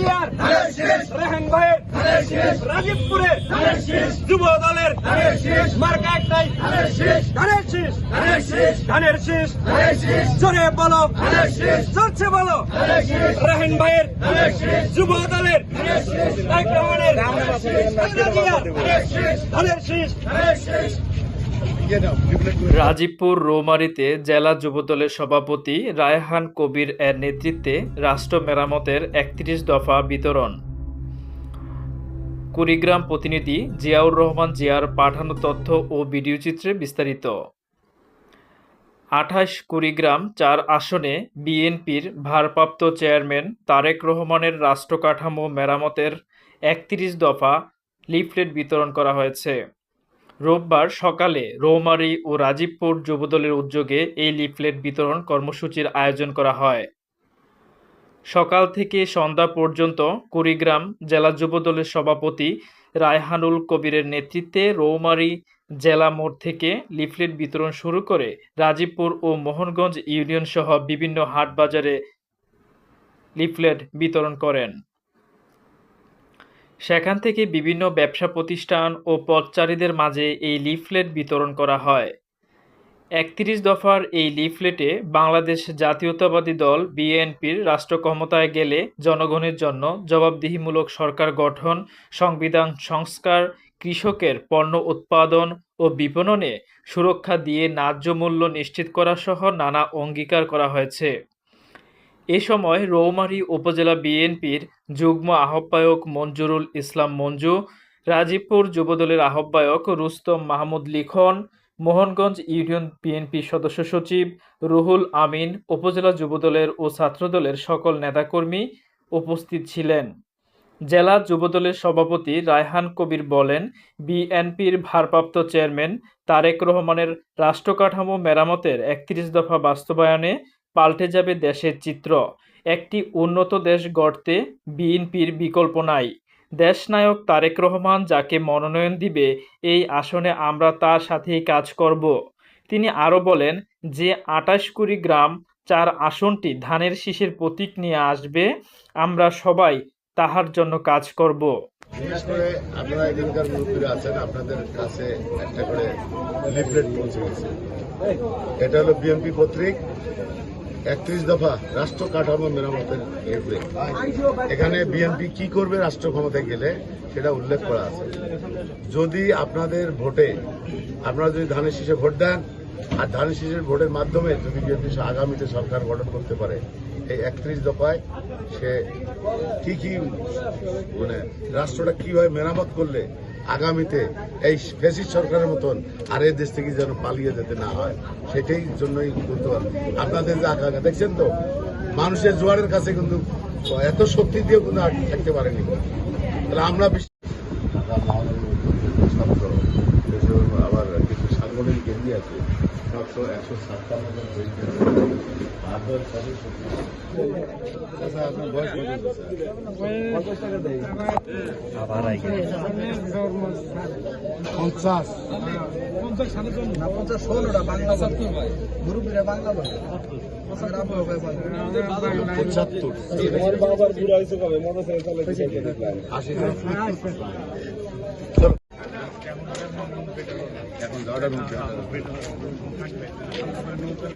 জিয়ার রেহান ভাইয়ের রাজীবপুরের যুব দলের মার্কা একটাই ধানের শীষ জোরে বলো জোরছে বলো রেহান ভাইয়ের যুব দলের ধানের শীষ। রাজীবপুর রৌমারীতে জেলা যুবদলের সভাপতি রায়হান কবির এর নেতৃত্বে রাষ্ট্র মেরামতের ৩১ দফা বিতরণ। কুড়িগ্রাম প্রতিনিধি জিয়াউর রহমান জিয়ার পাঠানো তথ্য ও ভিডিও চিত্রে বিস্তারিত। ২৮ কুড়িগ্রাম ৪ আসনে বিএনপির ভারপ্রাপ্ত চেয়ারম্যান তারেক রহমানের রাষ্ট্র কাঠামো মেরামতের ৩১ দফা লিফলেট বিতরণ করা হয়েছে। রোববার সকালে রৌমারী ও রাজীবপুর যুবদলের উদ্যোগে এই লিফলেট বিতরণ কর্মসূচির আয়োজন করা হয়। সকাল থেকে সন্ধ্যা পর্যন্ত কুড়িগ্রাম জেলা যুবদলের সভাপতি রায়হানুল কবিরের নেতৃত্বে রৌমারী জেলা মোড় থেকে লিফলেট বিতরণ শুরু করে রাজীবপুর ও মোহনগঞ্জ ইউনিয়ন সহ বিভিন্ন হাট বাজারে লিফলেট বিতরণ করেন। সেখান থেকে বিভিন্ন ব্যবসা প্রতিষ্ঠান ও পথচারীদের মাঝে এই লিফলেট বিতরণ করা হয়। ৩১ দফার এই লিফলেটে বাংলাদেশ জাতীয়তাবাদী দল বিএনপির রাষ্ট্র ক্ষমতায় গেলে জনগণের জন্য জবাবদিহিমূলক সরকার গঠন, সংবিধান সংস্কার, কৃষকের পণ্য উৎপাদন ও বিপণনে সুরক্ষা দিয়ে ন্যায্য মূল্য নিশ্চিত করা সহ নানা অঙ্গীকার করা হয়েছে। এ সময় রৌমারী উপজেলা বিএনপির যুগ্ম আহ্বায়ক মঞ্জুরুল ইসলাম মঞ্জু, রাজীবপুর যুবদলের আহ্বায়ক রুস্তম মাহমুদ লিখন, মোহনগঞ্জ ইউনিয়ন বিএনপি সদস্য সচিব রুহুল আমিন, উপজেলা যুবদলের ও ছাত্রদলের সকল নেতাকর্মী উপস্থিত ছিলেন। জেলা যুবদলের সভাপতি রায়হান কবির বলেন, বিএনপির ভারপ্রাপ্ত চেয়ারম্যান তারেক রহমানের রাষ্ট্র কাঠামো মেরামতের ৩১ দফা বাস্তবায়নে পাল্টে যাবে দেশের চিত্র। একটি উন্নত দেশ গড়তে বিএনপির বিকল্প নাই। দেশনায়ক তারেক রহমান যাকে মনোনয়ন দিবে এই আসনে আমরা তার সাথেই কাজ করব। তিনি আরও বলেন যে ২৮ কুড়িগ্রাম ৪ আসনটি ধানের শীষের প্রতীক নিয়ে আসবে, আমরা সবাই তাহার জন্য কাজ করব। বিশেষ করে আপনারা এদিনকার মুরব্বীরা আছেন, আপনাদের কাছে একটা করে লিফলেট পৌঁছে গেছে। এটা হলো বিএনপি পত্রিক ৩১ দফা রাষ্ট্র কাঠামো মেরামতের লিফলেট। এখানে বিএনপি কি করবে রাষ্ট্র ক্ষমতায় গেলে সেটা উল্লেখ করা আছে। যদি আপনাদের ভোটে আপনারা যদি ধানের শীষে ভোট দেন আর ধানের শীষের ভোটের মাধ্যমে যদি বিএনপি আগামীতে সরকার গঠন করতে পারে, এই ৩১ দফায় সে কি মানে রাষ্ট্রটা কিভাবে মেরামত করলে আগামীতে এই ফ্যাসিস্ট সরকারের মতন আর এই দেশ থেকে যেন পালিয়ে যেতে না হয়, সেটাই জন্যই করতে পারে। আপনাদের যে আকাঙ্ক্ষা দেখছেন তো, মানুষের জোয়ারের কাছে কিন্তু এত শক্তি দিয়েও কিন্তু থাকতে পারেনি। তাহলে আমরা আবার কিছু সাংগঠনিক কেন্দ্রে আছে 157 জন এখন